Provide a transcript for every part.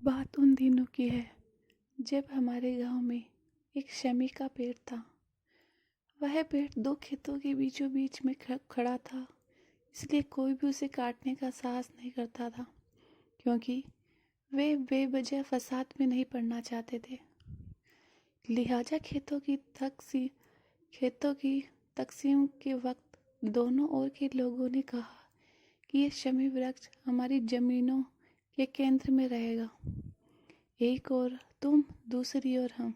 बात उन दिनों की है जब हमारे गांव में एक शमी का पेड़ था। वह पेड़ दो खेतों के बीचों बीच में खड़ा था, इसलिए कोई भी उसे काटने का साहस नहीं करता था, क्योंकि वे बेवजह फसाद में नहीं पड़ना चाहते थे। लिहाजा खेतों की तकसीम के वक्त दोनों ओर के लोगों ने कहा कि यह शमी वृक्ष हमारी जमीनों के केंद्र में रहेगा। एक ओर तुम, दूसरी ओर हम।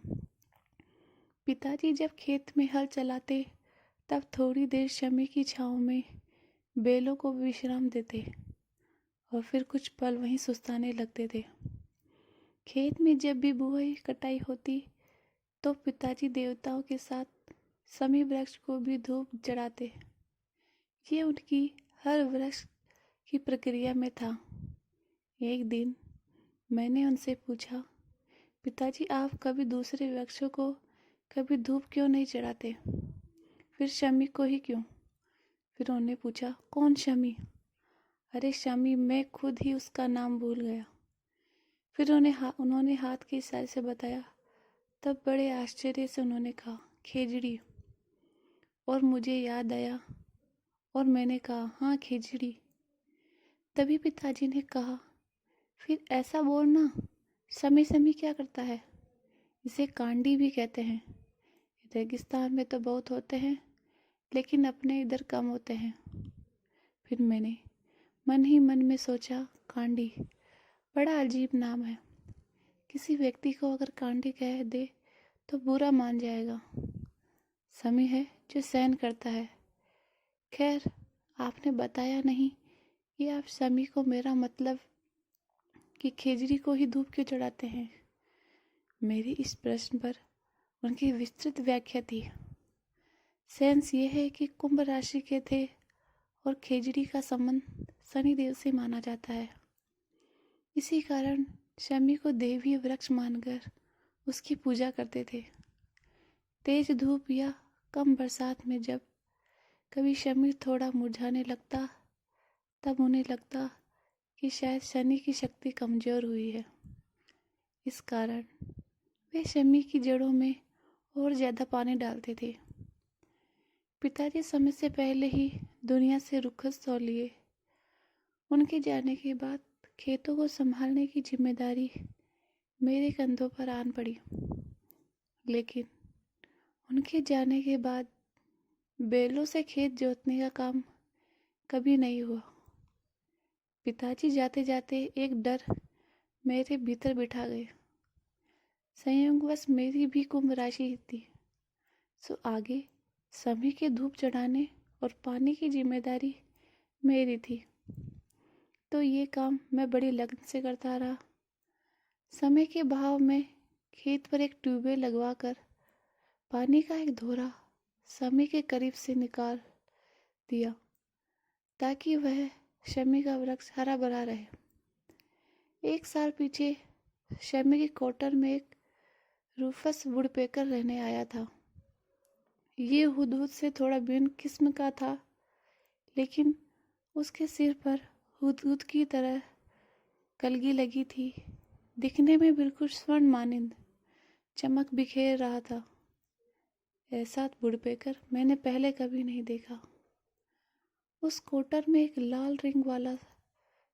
पिताजी जब खेत में हल चलाते तब थोड़ी देर शमी की छांव में बैलों को विश्राम देते और फिर कुछ पल वहीं सुस्ताने लगते थे। खेत में जब भी बुआई कटाई होती तो पिताजी देवताओं के साथ शमी वृक्ष को भी धूप चढ़ाते। ये उनकी हर वृक्ष की प्रक्रिया में था। एक दिन मैंने उनसे पूछा, पिताजी आप कभी दूसरे वृक्षों को कभी धूप क्यों नहीं चढ़ाते, फिर शमी को ही क्यों? फिर उन्होंने पूछा, कौन शमी? अरे शमी, मैं खुद ही उसका नाम भूल गया। फिर उन्होंने हाथ के इशारे से बताया। तब बड़े आश्चर्य से उन्होंने कहा, खेजड़ी। और मुझे याद आया और मैंने कहा, हाँ खेजड़ी। तभी पिताजी ने कहा, फिर ऐसा बोलना, शमी शमी क्या करता है? इसे कांडी भी कहते हैं। रेगिस्तान में तो बहुत होते हैं, लेकिन अपने इधर कम होते हैं। फिर मैंने मन ही मन में सोचा, कांडी बड़ा अजीब नाम है। किसी व्यक्ति को अगर कांडी कह दे तो बुरा मान जाएगा। शमी है जो सहन करता है। खैर, आपने बताया नहीं कि आप शमी को मेरा मतलब कि खेजड़ी को ही धूप क्यों चढ़ाते हैं। मेरी इस प्रश्न पर उनकी विस्तृत व्याख्या थी। सेंस ये है कि कुंभ राशि के थे और खेजड़ी का संबंध शनिदेव से माना जाता है। इसी कारण शमी को देवीय वृक्ष मानकर उसकी पूजा करते थे। तेज धूप या कम बरसात में जब कभी शमी थोड़ा मुरझाने लगता तब उन्हें लगता कि शायद शनि की शक्ति कमजोर हुई है। इस कारण वे शमी की जड़ों में और ज्यादा पानी डालते थे। पिताजी समय से पहले ही दुनिया से रुखसत हो लिए। उनके जाने के बाद खेतों को संभालने की जिम्मेदारी मेरे कंधों पर आन पड़ी। लेकिन उनके जाने के बाद बैलों से खेत जोतने का काम कभी नहीं हुआ। पिताजी जाते जाते एक डर मेरे भीतर बिठा गए। संयोगवश मेरी भी कुंभ राशि थी, सो आगे समय के धूप चढ़ाने और पानी की जिम्मेदारी मेरी थी। तो ये काम मैं बड़ी लगन से करता रहा। समय के बहाव में खेत पर एक ट्यूबवेल लगवाकर पानी का एक धोरा शमी के करीब से निकाल दिया ताकि वह शमी का वृक्ष हरा भरा रहे। एक साल पीछे शमी के क्वार्टर में एक रूफस वुडपेकर रहने आया था। ये हुदहुद से थोड़ा भिन्न किस्म का था, लेकिन उसके सिर पर हुदहुद की तरह कलगी लगी थी। दिखने में बिल्कुल स्वर्ण मानिंद चमक बिखेर रहा था। ऐसा वुडपेकर मैंने पहले कभी नहीं देखा। उस कोटर में एक लाल रिंग वाला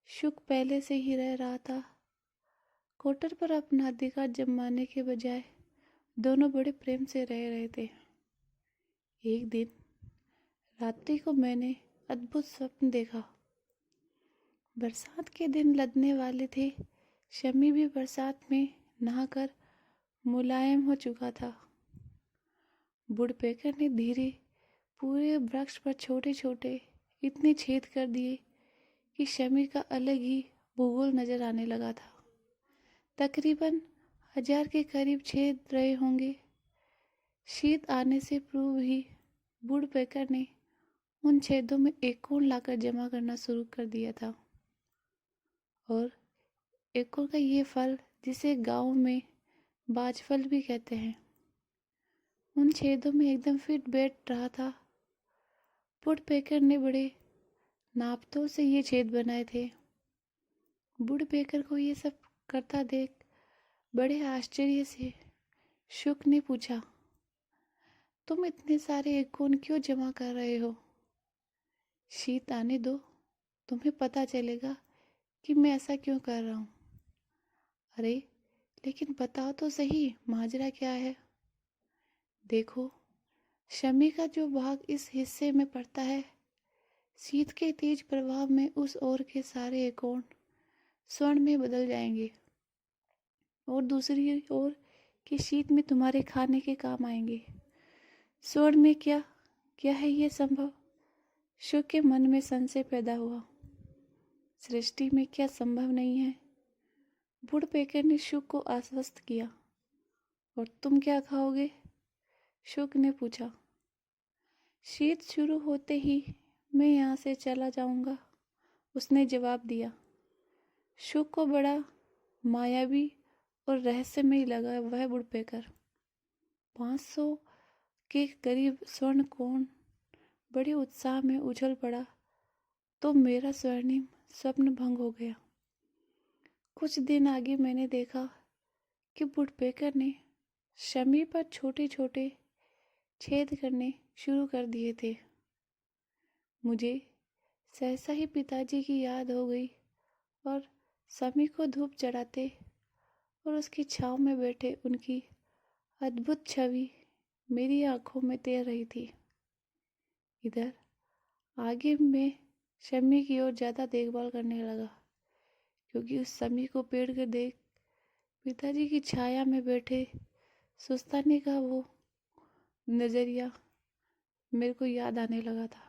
शुक पहले से ही रह रहा था। कोटर पर अपना अधिकार जमाने के बजाय दोनों बड़े प्रेम से रह रहे थे। एक दिन रात्रि को मैंने अद्भुत स्वप्न देखा। बरसात के दिन लदने वाले थे। शमी भी बरसात में नहाकर मुलायम हो चुका था। वुडपेकर ने धीरे पूरे वृक्ष पर छोटे छोटे इतने छेद कर दिए कि शमी का अलग ही भूगोल नजर आने लगा था। तकरीबन 1000 के करीब छेद रहे होंगे। शीत आने से पूर्व ही वुडपेकर ने उन छेदों में एकोन लाकर जमा करना शुरू कर दिया था। और एकोन का ये फल, जिसे गांव में बाजफल भी कहते हैं, उन छेदों में एकदम फिट बैठ रहा था। वुडपेकर ने बड़े नापतोल से ये छेद बनाए थे। वुडपेकर को ये सब करता देख बड़े आश्चर्य से शुक ने पूछा, तुम इतने सारे एकोन क्यों जमा कर रहे हो? शीत आने दो, तुम्हें पता चलेगा कि मैं ऐसा क्यों कर रहा हूँ। अरे लेकिन बताओ तो सही, माजरा क्या है? देखो, शमी का जो भाग इस हिस्से में पड़ता है, शीत के तेज प्रभाव में उस ओर के सारे एकोन स्वर्ण में बदल जाएंगे और दूसरी ओर के शीत में तुम्हारे खाने के काम आएंगे। स्वर्ण में क्या क्या है ये संभव? शुक के मन में संशय पैदा हुआ। सृष्टि में क्या संभव नहीं है? वुडपेकर ने शुक को आश्वस्त किया। और तुम क्या खाओगे? शुक ने पूछा। शीत शुरू होते ही मैं यहाँ से चला जाऊंगा, उसने जवाब दिया। शुक को बड़ा मायावी और रहस्यमय लगा वह वुडपेकर। 500 के करीब स्वर्ण कोण बड़े उत्साह में उछल पड़ा तो मेरा स्वर्णिम स्वप्न भंग हो गया। कुछ दिन आगे मैंने देखा कि वुडपेकर ने शमी पर छोटे छोटे छेद करने शुरू कर दिए थे। मुझे सहसा ही पिताजी की याद हो गई और शमी को धूप चढ़ाते और उसकी छाँव में बैठे उनकी अद्भुत छवि मेरी आंखों में तैर रही थी। इधर आगे मैं शमी की ओर ज़्यादा देखभाल करने लगा, क्योंकि उस शमी को पेड़ के देख पिताजी की छाया में बैठे सुस्ताने का वो नज़रिया मेरे को याद आने लगा था।